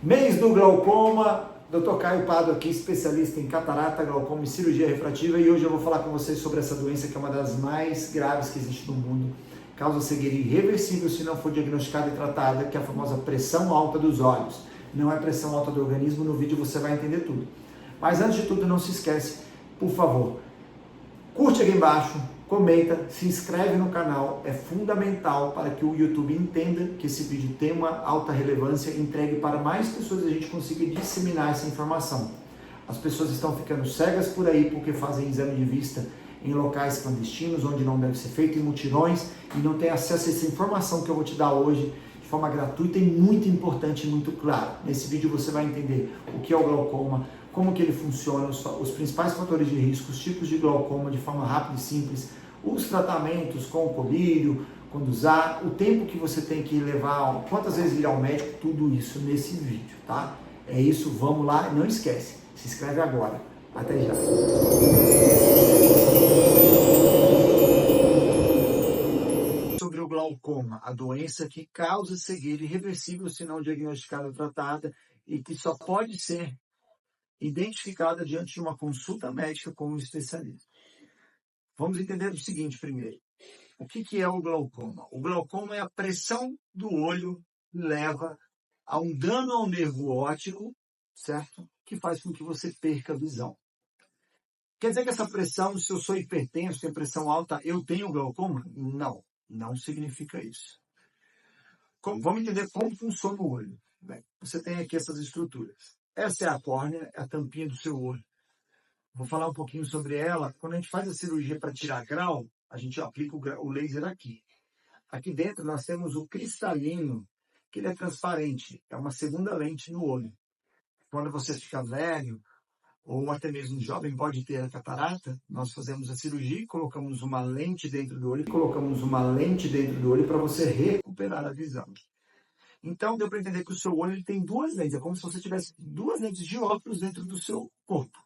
Mês do glaucoma, Dr. Caio Pado aqui, especialista em catarata, glaucoma e cirurgia refrativa, e hoje eu vou falar com vocês sobre essa doença que é uma das mais graves que existe no mundo, causa cegueira irreversível se não for diagnosticada e tratada, que é a famosa pressão alta dos olhos. Não é pressão alta do organismo, no vídeo você vai entender tudo. Mas antes de tudo, não se esquece, por favor, curte aqui embaixo, comenta, se inscreve no canal, é fundamental para que o YouTube entenda que esse vídeo tem uma alta relevância e entregue para mais pessoas e a gente consiga disseminar essa informação. As pessoas estão ficando cegas por aí porque fazem exame de vista em locais clandestinos, onde não deve ser feito, em mutirões, e não tem acesso a essa informação que eu vou te dar hoje de forma gratuita e muito importante e muito clara. Nesse vídeo você vai entender o que é o glaucoma, como que ele funciona, os principais fatores de risco, os tipos de glaucoma de forma rápida e simples, os tratamentos com o colírio, quando usar, o tempo que você tem que levar, quantas vezes ir ao médico, tudo isso nesse vídeo, tá? É isso, vamos lá, não esquece, se inscreve agora. Até já. Sobre o glaucoma, a doença que causa cegueira irreversível se não diagnosticada ou tratada e que só pode ser identificada diante de uma consulta médica com um especialista. Vamos entender o seguinte primeiro. O que é o glaucoma? O glaucoma é a pressão do olho que leva a um dano ao nervo óptico, certo? Que faz com que você perca a visão. Quer dizer que essa pressão, se eu sou hipertenso, tenho pressão alta, eu tenho glaucoma? Não, não significa isso. Vamos entender como funciona o olho. Bem, você tem aqui essas estruturas. Essa é a córnea, é a tampinha do seu olho. Vou falar um pouquinho sobre ela. Quando a gente faz a cirurgia para tirar grau, a gente aplica o laser aqui. Aqui dentro nós temos o cristalino, que ele é transparente. É uma segunda lente no olho. Quando você fica velho, ou até mesmo jovem, pode ter a catarata, nós fazemos a cirurgia e colocamos uma lente dentro do olho. Para você recuperar a visão. Então, deu para entender que o seu olho ele tem duas lentes. É como se você tivesse duas lentes de óculos dentro do seu corpo.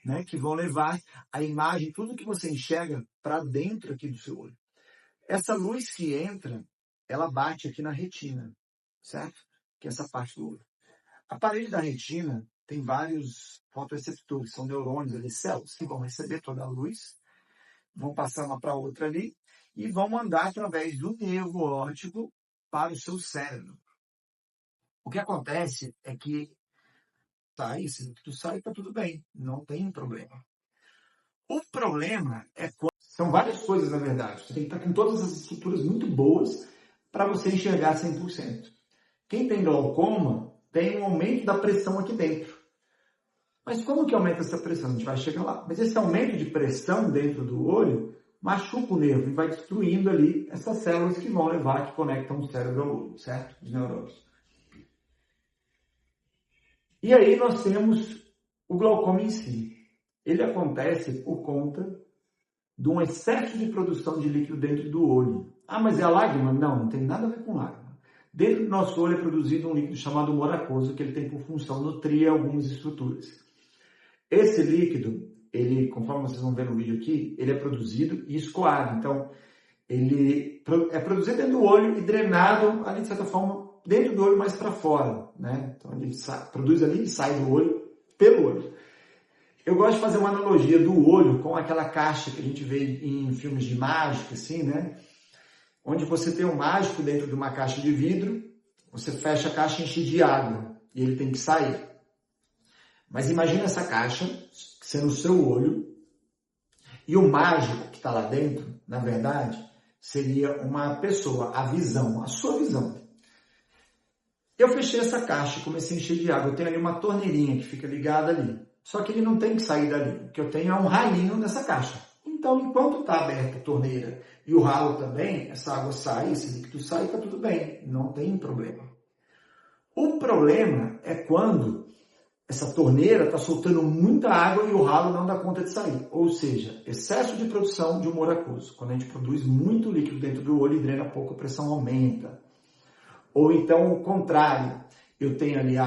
Né, que vão levar a imagem, tudo que você enxerga para dentro aqui do seu olho. Essa luz que entra, ela bate aqui na retina, certo? Que é essa parte do olho. A parede da retina tem vários fotoreceptores, são neurônios ali, células, que vão receber toda a luz, vão passar uma para outra ali e vão mandar através do nervo óptico para o seu cérebro. O que acontece é que se tu sai, tá tudo bem, não tem problema. O problema é quando... São várias coisas, na verdade. Você tem que estar com todas as estruturas muito boas para você enxergar 100%. Quem tem glaucoma tem um aumento da pressão aqui dentro. Mas como que aumenta essa pressão? A gente vai chegar lá. Mas esse aumento de pressão dentro do olho machuca o nervo e vai destruindo ali essas células que vão levar, que conectam o cérebro ao olho, certo? Os neurônios. E aí nós temos o glaucoma em si. Ele acontece por conta de um excesso de produção de líquido dentro do olho. Ah, mas é a lágrima? Não, não tem nada a ver com lágrima. Dentro do nosso olho é produzido um líquido chamado humor aquoso, que ele tem por função nutrir algumas estruturas. Esse líquido, ele, conforme vocês vão ver no vídeo aqui, ele é produzido e escoado. Então, ele é produzido dentro do olho e drenado, ali de certa forma, dentro do olho, mais para fora, né? Então ele produz ali e sai do olho pelo olho. Eu gosto de fazer uma analogia do olho com aquela caixa que a gente vê em filmes de mágica, assim, né? Onde você tem um mágico dentro de uma caixa de vidro, você fecha a caixa e enche de água e ele tem que sair. Mas imagina essa caixa sendo o seu olho e o mágico que está lá dentro, na verdade, seria uma pessoa, a visão, a sua visão. Eu fechei essa caixa e comecei a encher de água. Eu tenho ali uma torneirinha que fica ligada ali. Só que ele não tem que sair dali. O que eu tenho é um ralinho nessa caixa. Então, enquanto está aberta a torneira e o ralo também, essa água sai, esse líquido sai, está tudo bem. Não tem problema. O problema é quando essa torneira está soltando muita água e o ralo não dá conta de sair. Ou seja, excesso de produção de humor aquoso. Quando a gente produz muito líquido dentro do olho e drena pouco, a pressão aumenta. Ou então o contrário, eu tenho ali a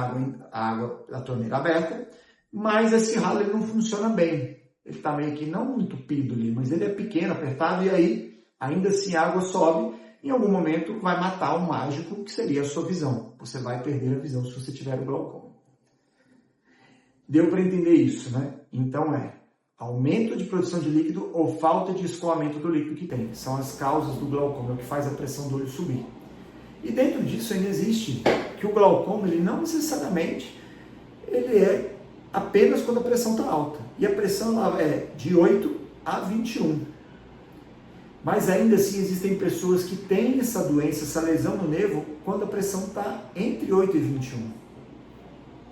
água da torneira aberta, mas esse ralo ele não funciona bem. Ele está meio que não entupido ali, mas ele é pequeno, apertado, e aí ainda assim a água sobe em algum momento vai matar o mágico, que seria a sua visão. Você vai perder a visão se você tiver o glaucoma. Deu para entender isso, né? Então aumento de produção de líquido ou falta de escoamento do líquido que tem. São as causas do glaucoma, o que faz a pressão do olho subir. E dentro disso ainda existe que o glaucoma, ele não necessariamente, ele é apenas quando a pressão está alta. E a pressão ela é de 8 a 21. Mas ainda assim existem pessoas que têm essa doença, essa lesão no nervo, quando a pressão está entre 8 e 21.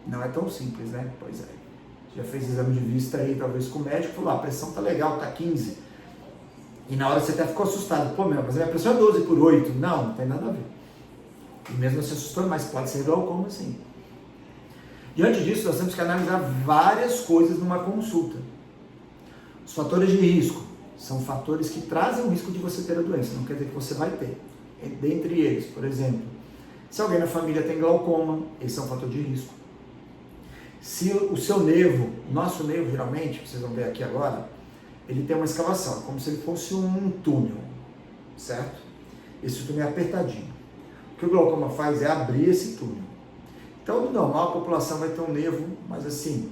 Não é tão simples, né? Pois é. Já fez exame de vista aí, talvez com o médico, falou, a pressão tá legal, tá 15. E na hora você até ficou assustado. Pô, mas a minha pressão é 12 por 8. Não, não tem nada a ver. E mesmo se assustou, mas pode ser glaucoma sim. Diante disso, nós temos que analisar várias coisas numa consulta. Os fatores de risco são fatores que trazem o risco de você ter a doença, não quer dizer que você vai ter. Dentre eles, por exemplo, se alguém na família tem glaucoma, esse é um fator de risco. Se o seu nervo, nosso nervo geralmente, vocês vão ver aqui agora, ele tem uma escavação, como se ele fosse um túnel, certo? Esse túnel é apertadinho. O que o glaucoma faz é abrir esse túnel. Então, no normal, a população vai ter um nervo mais assim,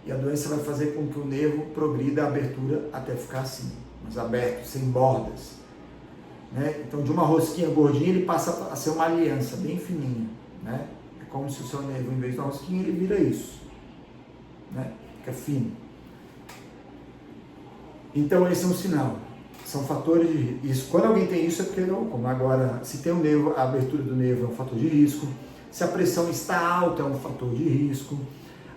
e a doença vai fazer com que o nervo progrida a abertura até ficar assim, mais aberto, sem bordas. Né? Então, de uma rosquinha gordinha, ele passa a ser uma aliança bem fininha, né? Como se o seu nervo, em vez de uma rosquinha, ele vira isso, né? Fica fino. Então esse é um sinal, são fatores de risco. Quando alguém tem isso é porque não, como agora, se tem o nervo, a abertura do nervo é um fator de risco, se a pressão está alta é um fator de risco,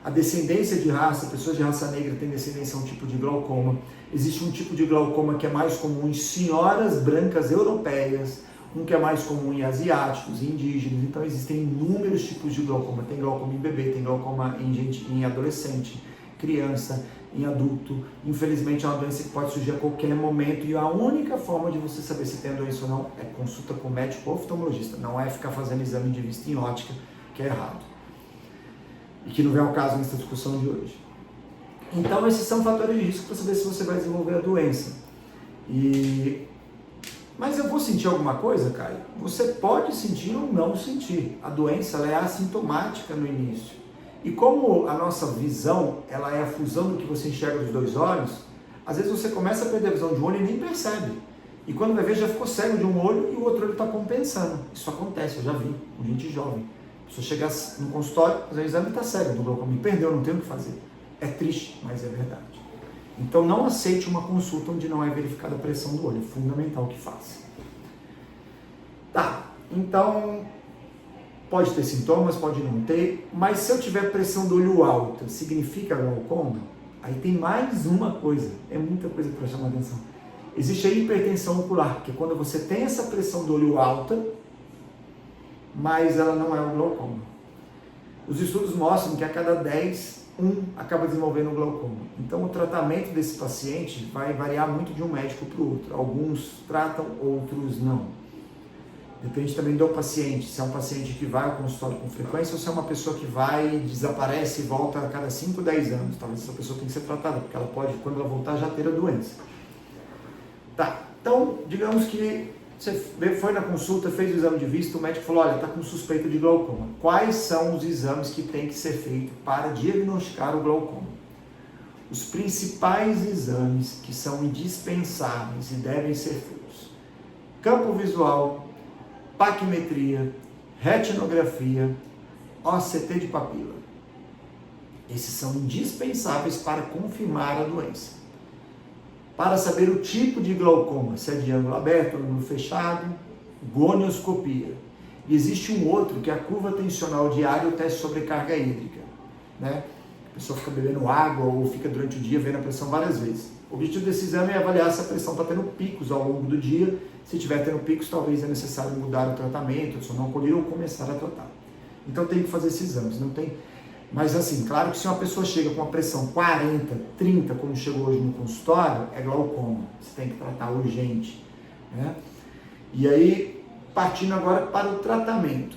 a descendência de raça, pessoas de raça negra têm descendência a um tipo de glaucoma, existe um tipo de glaucoma que é mais comum em senhoras brancas europeias, um que é mais comum em asiáticos, em indígenas, então existem inúmeros tipos de glaucoma. Tem glaucoma em bebê, tem glaucoma em adolescente, criança, em adulto. Infelizmente é uma doença que pode surgir a qualquer momento e a única forma de você saber se tem a doença ou não é consulta com o médico oftalmologista, não é ficar fazendo exame de vista em ótica, que é errado. E que não vem ao caso nessa discussão de hoje. Então esses são fatores de risco para saber se você vai desenvolver a doença. Mas eu vou sentir alguma coisa, Caio? Você pode sentir ou não sentir. A doença ela é assintomática no início. E como a nossa visão ela é a fusão do que você enxerga dos dois olhos, às vezes você começa a perder a visão de um olho e nem percebe. E quando vai ver, já ficou cego de um olho e o outro olho está compensando. Isso acontece, eu já vi, com gente jovem. A pessoa chega no consultório, fazer o exame e está cego do glaucoma. Me perdeu, não tem o que fazer. É triste, mas é verdade. Então não aceite uma consulta onde não é verificada a pressão do olho, é fundamental que faça. Tá, então pode ter sintomas, pode não ter, mas se eu tiver pressão do olho alta, significa glaucoma? Aí tem mais uma coisa, é muita coisa para chamar atenção. Existe a hipertensão ocular, que é quando você tem essa pressão do olho alta, mas ela não é o glaucoma. Os estudos mostram que a cada 10, um acaba desenvolvendo um glaucoma. Então o tratamento desse paciente vai variar muito de um médico para o outro. Alguns tratam, outros não. Depende também do paciente, se é um paciente que vai ao consultório com frequência ou se é uma pessoa que vai, desaparece e volta a cada 5, 10 anos. Talvez essa pessoa tenha que ser tratada, porque ela pode, quando ela voltar, já ter a doença. Tá, então digamos que você foi na consulta, fez o exame de vista, o médico falou, olha, está com suspeita de glaucoma. Quais são os exames que tem que ser feito para diagnosticar o glaucoma? Os principais exames que são indispensáveis e devem ser feitos: campo visual, paquimetria, retinografia, OCT de papila. Esses são indispensáveis para confirmar a doença. Para saber o tipo de glaucoma, se é de ângulo aberto, ângulo fechado, gonioscopia. E existe um outro, que é a curva tensional diária, o teste de sobrecarga hídrica. Né? A pessoa fica bebendo água ou fica durante o dia vendo a pressão várias vezes. O objetivo desse exame é avaliar se a pressão está tendo picos ao longo do dia. Se estiver tendo picos, talvez é necessário mudar o tratamento, se não colher ou começar a tratar. Então tem que fazer esses exames, não tem... Mas assim, claro que se uma pessoa chega com uma pressão 40, 30, como chegou hoje no consultório, é glaucoma. Você tem que tratar urgente. Né? E aí, partindo agora para o tratamento.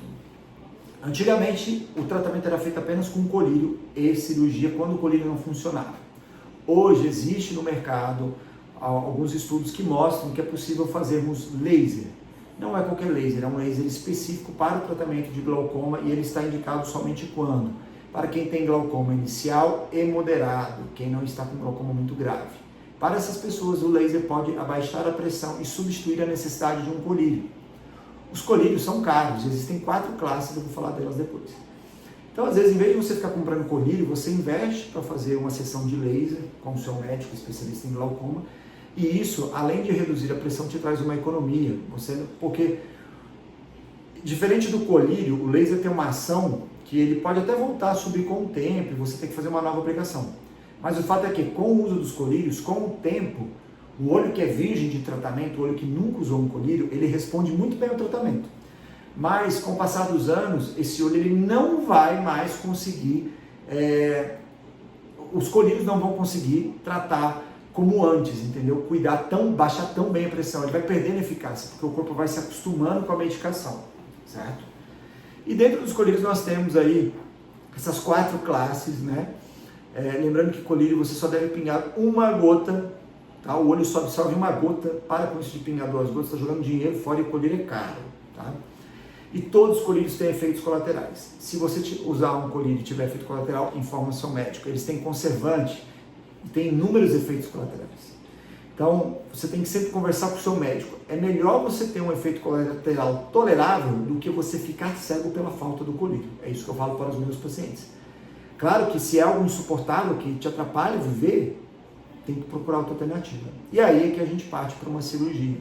Antigamente, o tratamento era feito apenas com colírio e cirurgia quando o colírio não funcionava. Hoje existe no mercado alguns estudos que mostram que é possível fazermos laser. Não é qualquer laser, é um laser específico para o tratamento de glaucoma e ele está indicado somente quando? Para quem tem glaucoma inicial e moderado, quem não está com glaucoma muito grave. Para essas pessoas, o laser pode abaixar a pressão e substituir a necessidade de um colírio. Os colírios são caros, existem 4 classes, eu vou falar delas depois. Então, às vezes, em vez de você ficar comprando colírio, você investe para fazer uma sessão de laser com o seu médico especialista em glaucoma. E isso, além de reduzir a pressão, te traz uma economia. Porque, diferente do colírio, o laser tem uma ação que ele pode até voltar a subir com o tempo e você tem que fazer uma nova aplicação. Mas o fato é que, com o uso dos colírios, com o tempo, o olho que é virgem de tratamento, o olho que nunca usou um colírio, ele responde muito bem ao tratamento. Mas, com o passar dos anos, esse olho ele não vai mais conseguir, os colírios não vão conseguir tratar como antes, entendeu? Baixar tão bem a pressão, ele vai perdendo eficácia, porque o corpo vai se acostumando com a medicação, certo? E dentro dos colírios nós temos aí essas 4 classes, né? Lembrando que colírio você só deve pingar uma gota, tá? O olho só absorve uma gota, para com isso de pingar 2 gotas, está jogando dinheiro fora e o colírio é caro, tá? E todos os colírios têm efeitos colaterais. Se você usar um colírio e tiver efeito colateral, informa o seu médico. Eles têm conservante e têm inúmeros efeitos colaterais. Então, você tem que sempre conversar com o seu médico. É melhor você ter um efeito colateral tolerável do que você ficar cego pela falta do colírio. É isso que eu falo para os meus pacientes. Claro que se é algo insuportável que te atrapalha viver, tem que procurar outra alternativa. E aí é que a gente parte para uma cirurgia.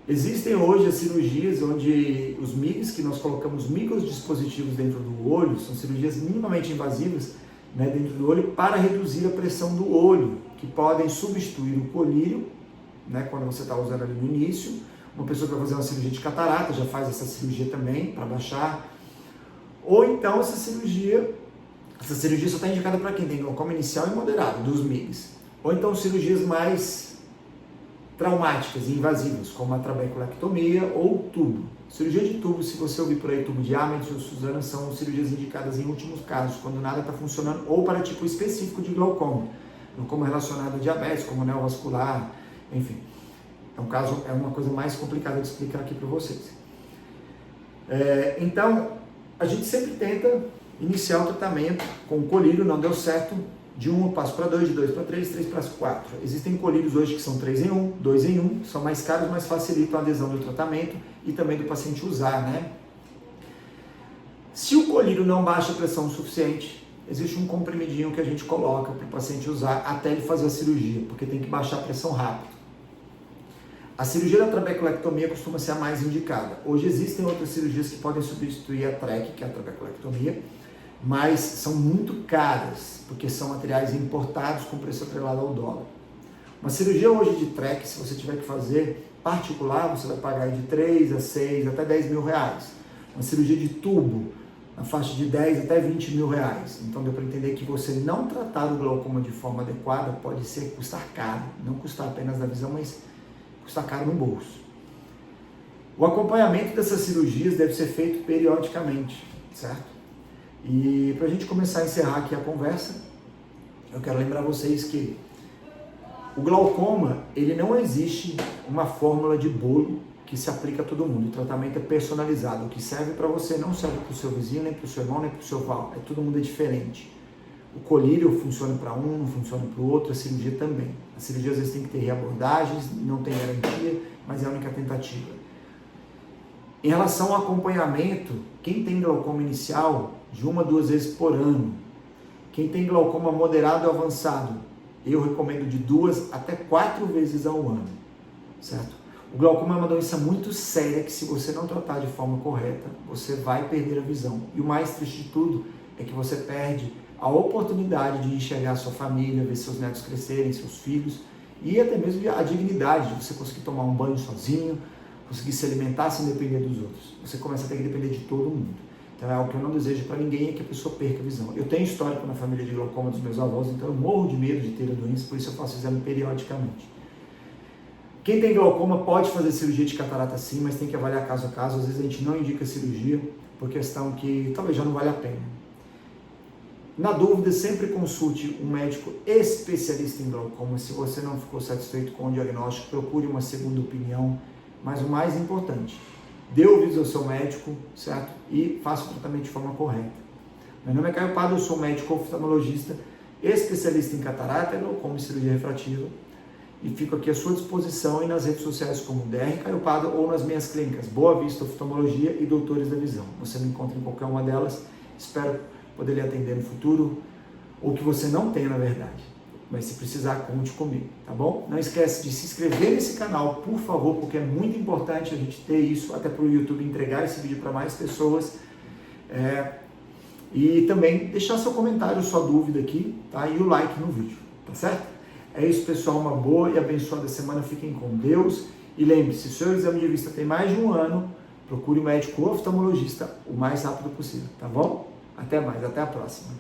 Existem hoje as cirurgias onde os MIGs, que nós colocamos microdispositivos dentro do olho, são cirurgias minimamente invasivas, né, dentro do olho para reduzir a pressão do olho, que podem substituir o colírio, né, quando você está usando ali no início. Uma pessoa que vai fazer uma cirurgia de catarata já faz essa cirurgia também para baixar. Ou então essa cirurgia só está indicada para quem tem glaucoma inicial e moderado, dos MIGs. Ou então cirurgias mais traumáticas e invasivas, como a trabeculectomia ou tubo. Cirurgia de tubo, se você ouvir por aí tubo de Ahmed ou Suzana, são cirurgias indicadas em últimos casos, quando nada está funcionando, ou para tipo específico de glaucoma, glaucoma relacionado a diabetes, como neovascular, enfim. É uma coisa mais complicada de explicar aqui para vocês. Então, a gente sempre tenta iniciar o tratamento com o colírio, não deu certo, de 1 eu passo para 2, de 2 para 3, 3 para 4. Existem colírios hoje que são 3 em 1, 2 em 1, são mais caros, mas facilitam a adesão do tratamento e também do paciente usar, né? Se o colírio não baixa a pressão suficiente, existe um comprimidinho que a gente coloca para o paciente usar até ele fazer a cirurgia, porque tem que baixar a pressão rápido. A cirurgia da trabeculectomia costuma ser a mais indicada. Hoje existem outras cirurgias que podem substituir a TREC, que é a trabeculectomia, mas são muito caras, porque são materiais importados com preço atrelado ao dólar. Uma cirurgia hoje de TREC, se você tiver que fazer particular, você vai pagar de 3 a 6, até 10 mil reais. Uma cirurgia de tubo, na faixa de 10 até 20 mil reais. Então deu para entender que você não tratar o glaucoma de forma adequada pode custar caro, não custar apenas na visão, mas custar caro no bolso. O acompanhamento dessas cirurgias deve ser feito periodicamente, certo? E para a gente começar a encerrar aqui a conversa, eu quero lembrar vocês que o glaucoma, ele não existe uma fórmula de bolo que se aplica a todo mundo. O tratamento é personalizado. O que serve para você não serve para o seu vizinho, nem para o seu irmão, nem para o seu avô. Todo mundo é diferente. O colírio funciona para um, não funciona para o outro, a cirurgia também. A cirurgia às vezes tem que ter reabordagens, não tem garantia, mas é a única tentativa. Em relação ao acompanhamento, quem tem glaucoma inicial, de 1 a 2 vezes por ano. Quem tem glaucoma moderado ou avançado, eu recomendo de 2 até 4 vezes ao ano, certo? O glaucoma é uma doença muito séria que, se você não tratar de forma correta, você vai perder a visão. E o mais triste de tudo é que você perde a oportunidade de enxergar a sua família, ver seus netos crescerem, seus filhos, e até mesmo a dignidade de você conseguir tomar um banho sozinho, conseguir se alimentar sem depender dos outros. Você começa a ter que depender de todo mundo. Então é algo que eu não desejo para ninguém, é que a pessoa perca a visão. Eu tenho histórico na família de glaucoma dos meus avós, então eu morro de medo de ter a doença, por isso eu faço exame periodicamente. Quem tem glaucoma pode fazer cirurgia de catarata sim, mas tem que avaliar caso a caso. Às vezes a gente não indica cirurgia por questão que talvez já não vale a pena. Na dúvida, sempre consulte um médico especialista em glaucoma. Se você não ficou satisfeito com o diagnóstico, procure uma segunda opinião. Mas o mais importante, dê ouvidos ao seu médico, certo? E faça o tratamento de forma correta. Meu nome é Caio Padre, eu sou médico oftalmologista, especialista em catarata e glaucoma e cirurgia refrativa. E fico aqui à sua disposição e nas redes sociais como DR Caio Padre ou nas minhas clínicas Boa Vista Oftalmologia e Doutores da Visão. Você me encontra em qualquer uma delas. Espero poder lhe atender no futuro, ou que você não tenha, na verdade. Mas se precisar, conte comigo, tá bom? Não esquece de se inscrever nesse canal, por favor, porque é muito importante a gente ter isso, até para o YouTube entregar esse vídeo para mais pessoas. E também deixar seu comentário, sua dúvida aqui, tá? E o like no vídeo, tá certo? É isso, pessoal. Uma boa e abençoada semana. Fiquem com Deus. E lembre-se, se o seu exame de vista tem mais de um ano, procure um médico oftalmologista o mais rápido possível, tá bom? Até mais, até a próxima.